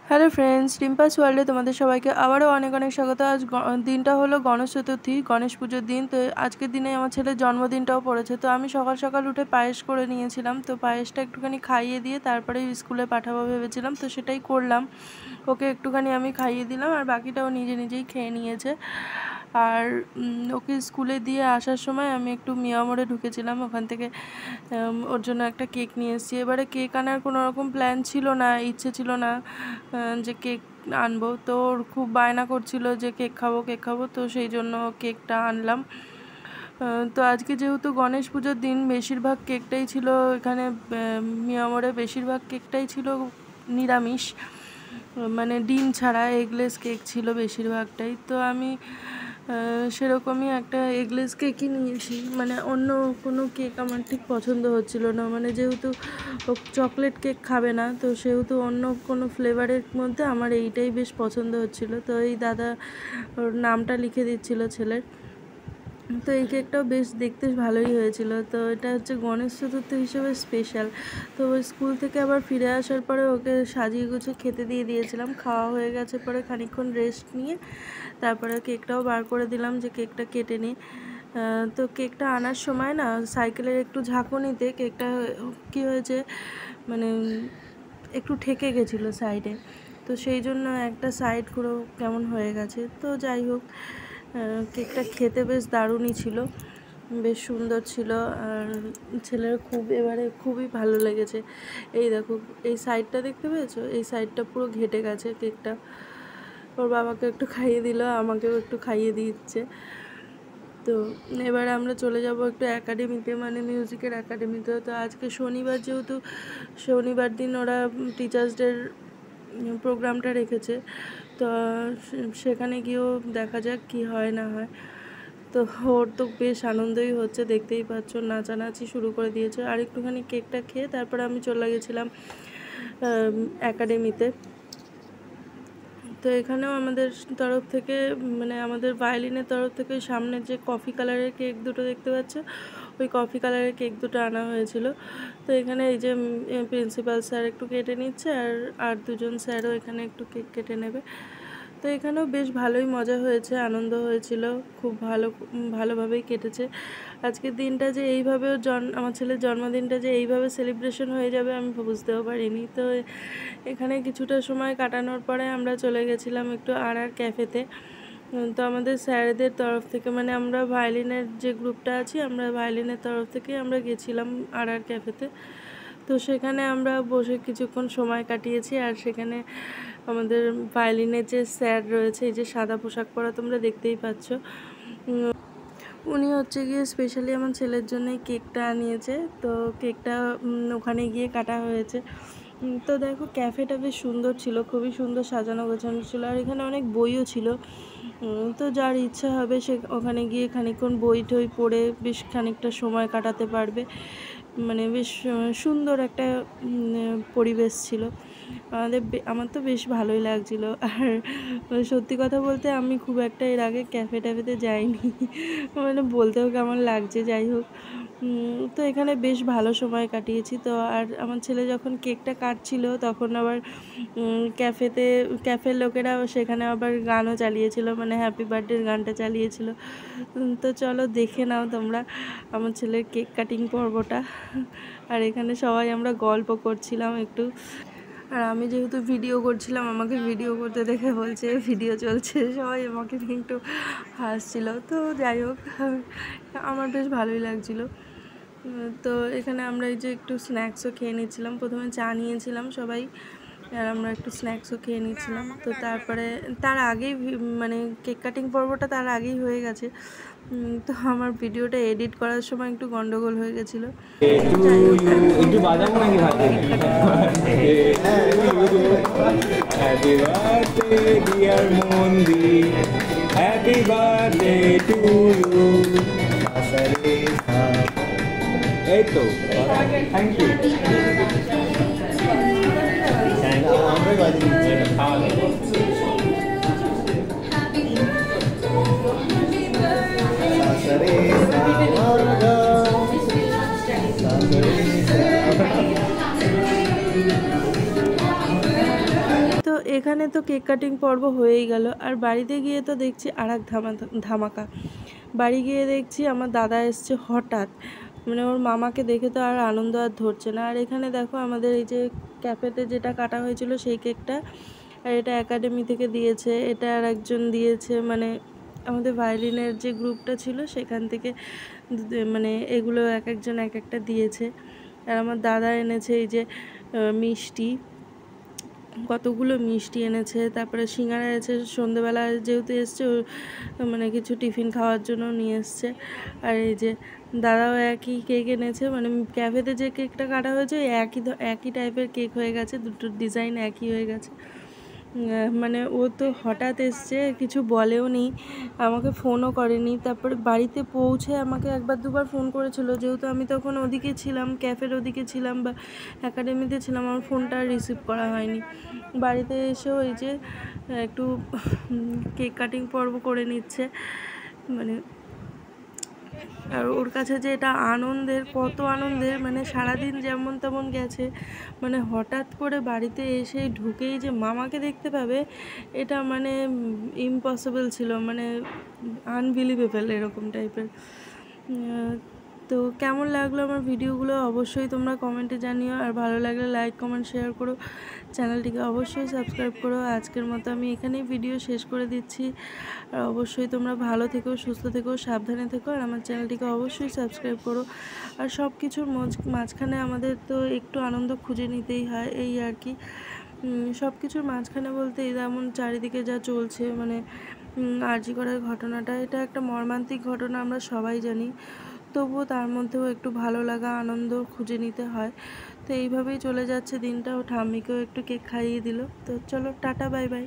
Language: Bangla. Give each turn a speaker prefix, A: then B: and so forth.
A: হ্যালো ফ্রেন্ডস, রিম্পাস ওয়ার্ল্ডে তোমাদের সবাইকে আবারও অনেক অনেক স্বাগত। আজ দিনটা হলো গণেশ চতুর্থী, গণেশ পুজোর দিন। তো আজকের দিনে আমার ছেলের জন্মদিনটাও পড়েছে। তো আমি সকাল সকাল উঠে পায়েস করে নিয়েছিলাম। তো পায়েসটা একটুখানি খাইয়ে দিয়ে তারপরে স্কুলে পাঠাবো ভেবেছিলাম, তো সেটাই করলাম। ওকে একটুখানি আমি খাইয়ে দিলাম আর বাকিটাও নিজে নিজেই খেয়ে নিয়েছে। আর ওকে স্কুলে দিয়ে আসার সময় আমি একটু মিয়া মোড়ে ঢুকেছিলাম, ওখান থেকে ওর জন্য একটা কেক নিয়ে এসেছি। এবারে কেক আনার কোনো রকম প্ল্যান ছিল না, ইচ্ছে ছিল না যে কেক আনবো। তো ওর খুব বায়না করছিল যে কেক খাবো কেক খাবো, তো সেই জন্য কেকটা আনলাম। তো আজকে যেহেতু গণেশ পুজোর দিন, বেশিরভাগ কেকটাই ছিল এখানে মিয়া মোড়ে, বেশিরভাগ কেকটাই ছিল নিরামিষ, মানে ডিম ছাড়া এগলেস কেক ছিল বেশিরভাগটাই। তো আমি সেরকমই একটা এগলেস কেকই নিয়েছি, মানে অন্য কোনো কেক আমার ঠিক পছন্দ হচ্ছিল না। মানে যেহেতু ও চকলেট কেক খাবে না, তো সেহেতু অন্য কোনো ফ্লেভারের মধ্যে আমার এইটাই বেশ পছন্দ হচ্ছিল। তো এই দাদা ওর নামটা লিখে দিচ্ছিল ছেলের। তো এই কেকটাও বেশ দেখতে ভালোই হয়েছিল। তো এটা হচ্ছে গণেশ চতুর্থী হিসেবে স্পেশাল। তো স্কুল থেকে আবার ফিরে আসার পরে ওকে সাজিয়ে গুছিয়ে খেতে দিয়ে দিয়েছিলাম। খাওয়া হয়ে গেছে পরে খানিকক্ষণ রেস্ট নিয়ে তারপরে কেকটাও বার করে দিলাম যে কেকটা কেটে নিই। তো কেকটা আনার সময় না সাইকেলের একটু ঝাঁকুনিতে কেকটা কী হয়েছে, মানে একটু ঠেকে গেছিলো সাইডে। তো সেই জন্য একটা সাইড পুরো কেমন হয়ে গেছে। তো যাই হোক, কেকটা খেতে বেশ দারুণই ছিল, বেশ সুন্দর ছিল। আর ছেলের এবারে খুবই ভালো লেগেছে। এই দেখো, এই সাইডটা দেখতে পেয়েছো, এই সাইডটা পুরো ঘেটে গেছে কেকটা। ওর বাবাকে একটু খাইয়ে দিল, আমাকেও একটু খাইয়ে দিচ্ছে। তো এবারে আমরা চলে যাব একটু একাডেমিতে, মানে মিউজিকের একাডেমিতে। তো আজকে শনিবার, যেহেতু শনিবার দিন ওরা টিচার্স ডের প্রোগ্রামটা রেখেছে, তো সেখানে গিয়েও দেখা যাক কি হয় না হয়। তো ওর তো বেশ আনন্দই হচ্ছে, দেখতেই পাচ্ছ, নাচানাচি শুরু করে দিয়েছে। আর একটুখানি কেকটা খেয়ে তারপরে আমি চলে গেছিলাম একাডেমিতে। তো এখানেও আমাদের তরফ থেকে, মানে আমাদের ভায়োলিনের তরফ থেকে সামনে যে কফি কালারের কেক দুটো দেখতে পাচ্ছ, ওই কফি কালারের কেক দুটো আনা হয়েছিল। তো এখানে এই যে প্রিন্সিপাল স্যার একটু কেটে নিচ্ছে, আর দুজন স্যারও এখানে একটু কেক কেটে নেবে। তো এখানেও বেশ ভালোই মজা হয়েছে, আনন্দ হয়েছিল, খুব ভালোভাবেই কেটেছে। আজকের দিনটা যে এইভাবে আমার ছেলের জন্মদিনটা যে এইভাবে সেলিব্রেশন হয়ে যাবে আমি বুঝতেও পারিনি। তো এখানে কিছুটা সময় কাটানোর পরে আমরা চলে গেছিলাম একটু ক্যাফেতে। তো আমাদের স্যারদের তরফ থেকে, মানে আমরা ভায়োলিনের যে গ্রুপটা আছি, আমরা ভায়োলিনের তরফ থেকে আমরা গেছিলাম ক্যাফেতে। তো সেখানে আমরা বসে কিছুক্ষণ সময় কাটিয়েছি। আর সেখানে আমাদের ভায়োলিনের যে স্যার রয়েছে, এই যে সাদা পোশাক পরা তোমরা দেখতেই পাচ্ছ, উনি হচ্ছে গিয়ে স্পেশালি আমার ছেলের জন্যই কেকটা আনিয়েছে। তো কেকটা ওখানে গিয়ে কাটা হয়েছে। তো দেখো, ক্যাফেটা বেশ সুন্দর ছিল, খুবই সুন্দর সাজানো গোছানো ছিল। আর এখানে অনেক বইও ছিল। তো যার ইচ্ছা হবে সে ওখানে গিয়ে খানিকক্ষণ বই টই পড়ে বেশ খানিকটা সময় কাটাতে পারবে। মানে বেশ সুন্দর একটা পরিবেশ ছিল। আমার তো বেশ ভালোই লাগছিলো। আর সত্যি কথা বলতে আমি খুব একটা এর আগে ক্যাফে ট্যাফেতে যাইনি, মানে বলতেও কেমন লাগছে। যাই হোক, তো এখানে বেশ ভালো সময় কাটিয়েছি। তো আর আমার ছেলে যখন কেকটা কাটছিল তখন আবার ক্যাফের লোকেরা সেখানে আবার গানও চালিয়েছিল, মানে হ্যাপি বার্থডের গানটা চালিয়েছিল। তো চলো দেখে নাও তোমরা আমার ছেলের কেক কাটিং পর্বটা। আর এখানে সবাই আমরা গল্প করছিলাম একটু। আর আমি যেহেতু ভিডিও করছিলাম, আমাকে ভিডিও করতে দেখে বলছে ভিডিও চলছে, সবাই আমাকে নিয়ে একটু হাসছিল। তো যাই হোক, আমার বেশ ভালোই লাগছিলো। তো এখানে আমরা এই যে একটু স্ন্যাক্সও খেয়ে নিচ্ছিলাম। প্রথমে চা নিয়েছিলাম সবাই, আর আমরা একটু স্ন্যাক্সও খেয়ে নিচ্ছিলাম। তো তারপরে তার আগেই, মানে কেক কাটিং পর্বটা তার আগেই হয়ে গেছে। তো আমার ভিডিওটা এডিট করার সময় একটু গন্ডগোল হয়ে গেছিলো।
B: একটু বাজাবো নাকি ভাই? Happy birthday dear Mondi, happy birthday to you. এই তো, থ্যাংক ইউ।
A: তো এখানে তো কেক কাটিং পর্ব হয়েই গেল, আর বাড়িতে গিয়ে তো দেখছি আর এক ধামাকা। বাড়ি গিয়ে দেখছি আমার দাদা এসছে হঠাৎ, মানে ওর মামাকে দেখে তো আর আনন্দ আর ধরছে না। আর এখানে দেখো আমাদের এই যে ক্যাফেতে যেটা কাটা হয়েছিল সেই কেকটা, আর এটা একাডেমি থেকে দিয়েছে, এটা আর একজন দিয়েছে, মানে আমাদের ভায়োলিনের যে গ্রুপটা ছিল সেখান থেকে মানে এগুলো এক একজন এক একটা দিয়েছে। আর আমার দাদা এনেছে এই যে মিষ্টি, কতগুলো মিষ্টি এনেছে, তারপরে সিঙ্গারা এনেছে, সন্ধেবেলা যেহেতু এসছে মানে কিছু টিফিন খাওয়ার জন্য নিয়ে এসছে। আর এই যে দাদাও একই কেক এনেছে, মানে ক্যাফেতে যে কেকটা কাটা হয়েছে একই টাইপের কেক হয়ে গেছে, দুটো ডিজাইন একই হয়ে গেছে। মানে ও তো হঠাৎ এসছে, কিছু বলেও নি, আমাকে ফোনও করেনি। তারপরে বাড়িতে পৌঁছে আমাকে একবার দুবার ফোন করেছিল, যেহেতু আমি তখন ওদিকে ছিলাম, ক্যাফের ওদিকে ছিলাম বা একাডেমিতে ছিলাম, আমার ফোনটা রিসিভ করা হয়নি। বাড়িতে এসেও এই যে একটু কেক কাটিং পর্ব করে নিচ্ছে, মানে আর ওর কাছে যে এটা আনন্দের, কত আনন্দের, মানে সারাদিন যেমন তেমন গেছে, মানে হঠাৎ করে বাড়িতে এসে ঢুকেই যে মামাকে দেখতে পাবে, এটা মানে ইম্পসিবল ছিল, মানে আনবিলিভেবল এরকম টাইপের। তো কেমন লাগলো আমার ভিডিওগুলো অবশ্যই তোমরা কমেন্টে জানিও, আর ভালো লাগলে লাইক কমেন্ট শেয়ার করো, চ্যানেলটিকে অবশ্যই সাবস্ক্রাইব করো। আজকের মতো আমি এখানেই ভিডিও শেষ করে দিচ্ছি। আর অবশ্যই তোমরা ভালো থেকো, সুস্থ থেকো, সাবধানে থেকো, আর আমার চ্যানেলটিকে অবশ্যই সাবস্ক্রাইব করো। আর সব কিছুর মাঝখানে আমাদের তো একটু আনন্দ খুঁজে নিতেই হয়, এই আর কি। সব কিছুর মাঝখানে বলতে যেমন চারিদিকে যা চলছে, মানে আরজি করার ঘটনাটা, এটা একটা মর্মান্তিক ঘটনা, আমরা সবাই জানি, তবুও তার মধ্যেও একটু ভালো লাগা, আনন্দ খুঁজে নিতে হয়। তো এইভাবেই চলে যাচ্ছে দিনটা। ও ঠাম্মিকেও একটু কেক খাইয়ে দিল। তো চলো, টাটা, বাই বাই।